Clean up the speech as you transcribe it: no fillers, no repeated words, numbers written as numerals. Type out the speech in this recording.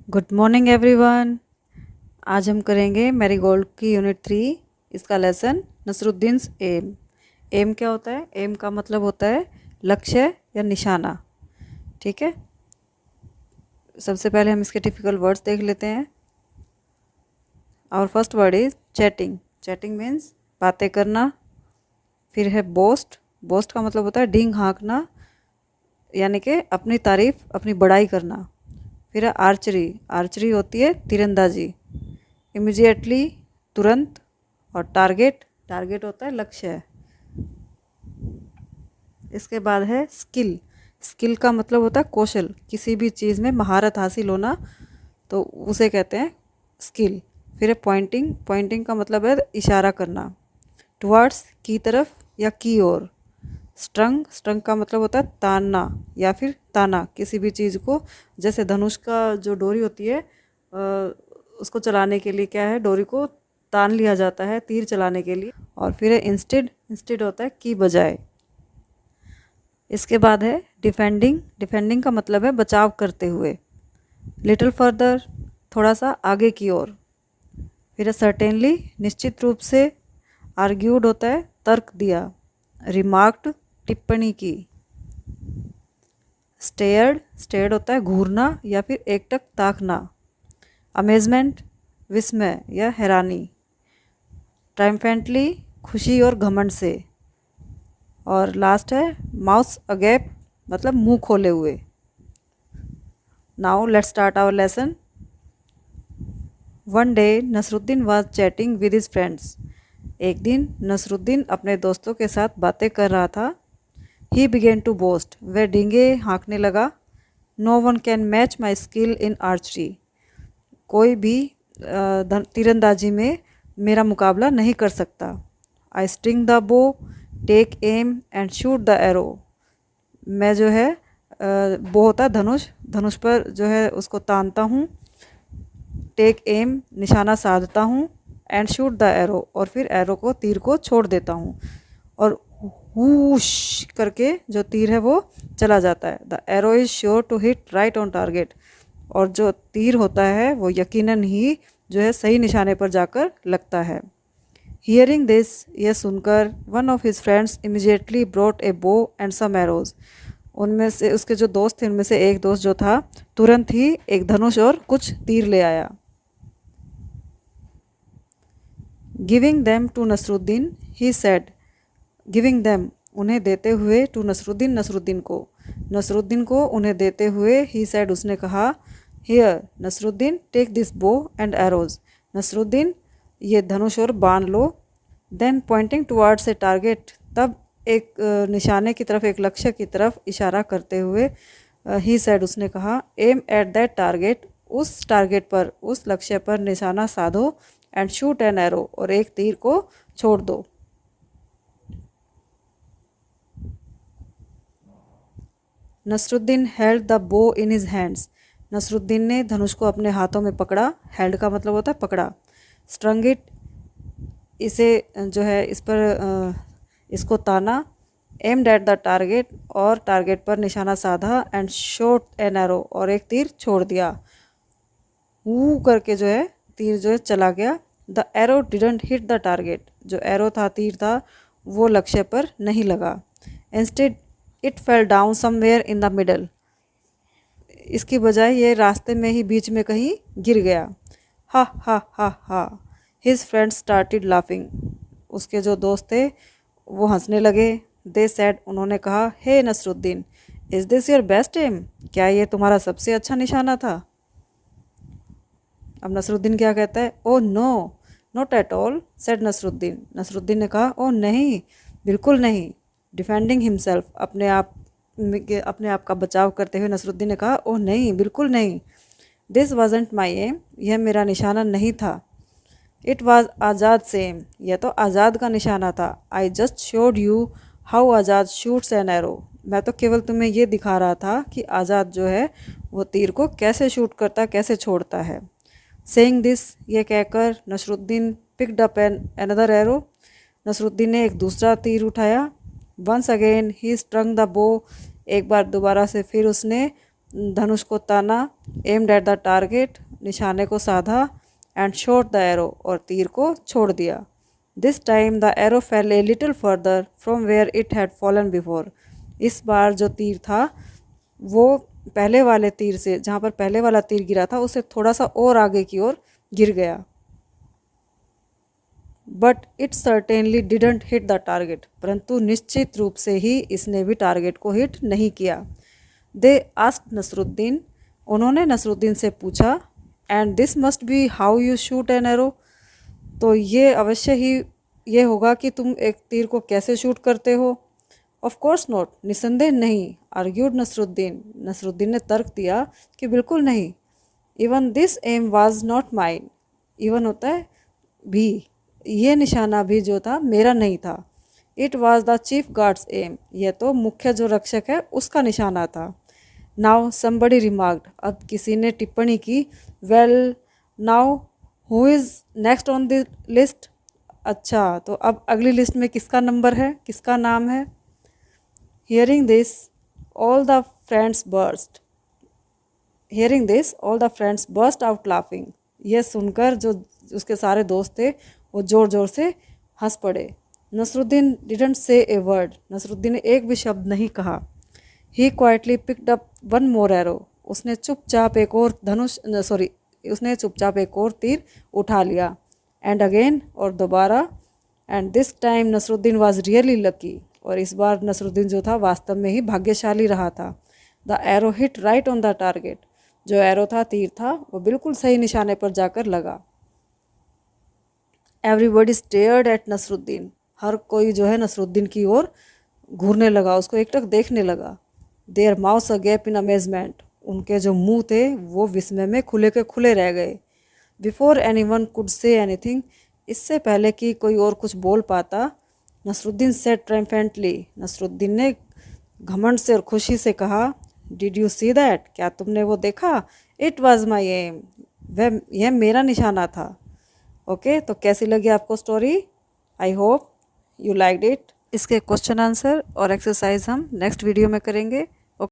Good morning everyone. आज हम करेंगे मैरीगोल्ड की यूनिट 3। इसका लेसन नसरुद्दीन्स एम। एम क्या होता है? एम का मतलब होता है लक्ष्य या निशाना। ठीक है, सबसे पहले हम इसके टिपिकल वर्ड्स देख लेते हैं। Our first word is chatting. Chatting means बातें करना। फिर है बोस्ट। बोस्ट का मतलब होता है ढींग हाँकना, यानी कि अपनी तारीफ, अपनी बड़ाई करना। फिर है आर्चरी। आर्चरी होती है तीरंदाजी। इमीडिएटली, तुरंत। और टारगेट, टारगेट होता है लक्ष्य। इसके बाद है स्किल। स्किल का मतलब होता है कौशल, किसी भी चीज़ में महारत हासिल होना, तो उसे कहते हैं स्किल। फिर है पॉइंटिंग। पॉइंटिंग का मतलब है इशारा करना, टुवर्ड्स, की तरफ या की ओर। स्ट्रंग। स्ट्रंग का मतलब होता है तानना या फिर ताना किसी भी चीज़ को। जैसे धनुष का जो डोरी होती है, उसको चलाने के लिए क्या है, डोरी को तान लिया जाता है तीर चलाने के लिए। और फिर है इंस्टेड। इंस्टेड होता है की बजाय। इसके बाद है डिफेंडिंग। डिफेंडिंग का मतलब है बचाव करते हुए। लिटिल फर्दर, थोड़ा सा आगे की ओर। फिर है सर्टेनली, निश्चित रूप से। आर्ग्यूड होता है तर्क दिया। रिमार्क्ड, टिप्पणी की। स्टेयर्ड। स्टेयर्ड होता है घूरना या फिर एकटक ताकना। अमेजमेंट, विस्मय या हैरानी। ट्रायम्फेंटली, खुशी और घमंड से। और लास्ट है माउस अगेप, मतलब मुंह खोले हुए। Now let's start our lesson. One day Nasruddin was chatting with his friends. एक दिन नसरुद्दीन अपने दोस्तों के साथ बातें कर रहा था। ही बिगेन टू बोस्ट, वह डींगे हाँकने लगा। No one can match my skill in archery. कोई भी तीरंदाजी में मेरा मुकाबला नहीं कर सकता। I string the bow, take aim and shoot the arrow. मैं जो है बो होता है धनुष, धनुष पर जो है उसको तानता हूँ। टेक एम, निशाना साधता हूँ। एंड शूट द एरो, और फिर एरो को, तीर को छोड़ देता हूँ। और वूश करके जो तीर है वो चला जाता है। The arrow is sure to hit right on target. और जो तीर होता है वो यकीनन ही जो है सही निशाने पर जाकर लगता है। हियरिंग दिस, यह सुनकर, one of his friends immediately brought a bow and some arrows. उनमें से उसके जो दोस्त थे उनमें से एक दोस्त जो था तुरंत ही एक धनुष और कुछ तीर ले आया। Giving them to Nasruddin, he said. Giving them, उन्हें देते हुए, टू नसरुद्दीन, नसरुद्दीन को, नसरुद्दीन को उन्हें देते हुए, ही सेड, उसने कहा। Here Nasruddin, take this bow and arrows. Nasruddin, ये धनुष और बाण लो। Then pointing towards a target, तब एक निशाने की तरफ, एक लक्ष्य की तरफ इशारा करते हुए, ही सेड, उसने कहा। एम एट दैट टारगेट, उस टारगेट पर, उस लक्ष्य पर निशाना साधो। एंड शूट एन एरो, और एक तीर को छोड़ दो। नसरुद्दीन हेल्ड द बो इन हिज हैंड्स। नसरुद्दीन ने धनुष को अपने हाथों में पकड़ा। हेल्ड का मतलब होता है पकड़ा। स्ट्रंग इट, इसे जो है इस पर इसको ताना। एम्ड एट द टारगेट, और टारगेट पर निशाना साधा। एंड शॉट एन एरो, और एक तीर छोड़ दिया। वू करके जो है तीर जो है चला गया। The arrow didn't hit the target, जो एरो था, तीर था, वो लक्ष्य पर नहीं लगा। Instead it fell down somewhere in the middle, इसकी बजाय ये रास्ते में ही बीच में कहीं गिर गया। हा हा हा हा, हिज फ्रेंड्स स्टार्टेड लाफिंग, उसके जो दोस्त थे वो हंसने लगे। दे सेड, उन्होंने कहा। Hey Nasruddin, is this your best aim, क्या ये तुम्हारा सबसे अच्छा निशाना था? अब नसरुद्दीन क्या कहता है? Oh no, not at all, said Nasruddin. Nasruddin ने कहा, ओ नहीं, बिल्कुल नहीं। डिफेंडिंग हिमसेल्फ, अपने आप का बचाव करते हुए नसरुद्दीन ने कहा, ओह नहीं, बिल्कुल नहीं। दिस वाजंट माई एम, यह मेरा निशाना नहीं था। इट वाज आज़ाद सेम, यह तो आज़ाद का निशाना था। I just showed you how Azad shoots an arrow, मैं तो केवल तुम्हें ये दिखा रहा था कि आज़ाद जो है वो तीर को कैसे शूट करता, कैसे छोड़ता है। सेइंग दिस, ये कहकर Nasruddin picked up an another arrow, Nasruddin ने एक दूसरा तीर उठाया। Once again he strung the bow, एक बार दोबारा से फिर उसने धनुष को ताना, एम्ड एट द टारगेट, निशाने को साधा, एंड शॉट द एरो, और तीर को छोड़ दिया। This time the arrow fell a little further from where it had fallen before. इस बार जो तीर था वो पहले वाले तीर से, जहाँ पर पहले वाला तीर गिरा था, उससे थोड़ा सा और आगे की ओर गिर गया। But it certainly didn't hit the target, परंतु निश्चित रूप से ही इसने भी टारगेट को हिट नहीं किया। दे आस्क्ड नसरुद्दीन, उन्होंने नसरुद्दीन से पूछा, and this must be how you shoot an arrow, तो ये अवश्य ही ये होगा कि तुम एक तीर को कैसे शूट करते हो। ऑफ कोर्स नॉट, निसंदेह नहीं, आर्ग्यूड नसरुद्दीन, नसरुद्दीन ने तर्क दिया कि बिल्कुल नहीं। Even this aim was not mine, even होता है भी, ये निशाना भी जो था मेरा नहीं था। It was the chief guard's aim, यह तो मुख्य जो रक्षक है उसका निशाना था। नाउ समबडी रिमार्क्ड, अब किसी ने टिप्पणी की, well now who is next on the list, अच्छा तो अब अगली लिस्ट में किसका नंबर है, किसका नाम है। Hearing this all the friends burst, hearing this all the friends burst out laughing, यह सुनकर जो उसके सारे दोस्त थे वो ज़ोर ज़ोर से हंस पड़े। Nasruddin didn't say a word, Nasruddin ने एक भी शब्द नहीं कहा। He quietly picked up one more arrow, उसने चुपचाप एक और उसने चुपचाप एक और तीर उठा लिया। एंड अगेन, और दोबारा। And this time Nasruddin was really lucky, और इस बार नसरुद्दीन जो था वास्तव में ही भाग्यशाली रहा था। The arrow hit right on the target, जो एरो था, तीर था, वो बिल्कुल सही निशाने पर जाकर लगा। एवरीबडी स्टेयर्ड एट नसरुद्दीन, हर कोई जो है नसरुद्दीन की ओर घूरने लगा, उसको एकटक देखने लगा। देयर माउथ्स अगेप इन अमेजमेंट, उनके जो मुंह थे वो विस्मय में खुले के खुले रह गए। Before anyone could say anything, इससे पहले कि कोई और कुछ बोल पाता, नसरुद्दीन सेड ट्रायम्फेंटली, नसरुद्दीन ने घमंड से और खुशी से कहा, डिड यू सी दैट, क्या तुमने वो देखा, इट वॉज माई एम, वह यह मेरा निशाना था। ओके, तो कैसी लगी आपको story? I hope you liked it. इसके क्वेश्चन आंसर और एक्सरसाइज हम नेक्स्ट वीडियो में करेंगे।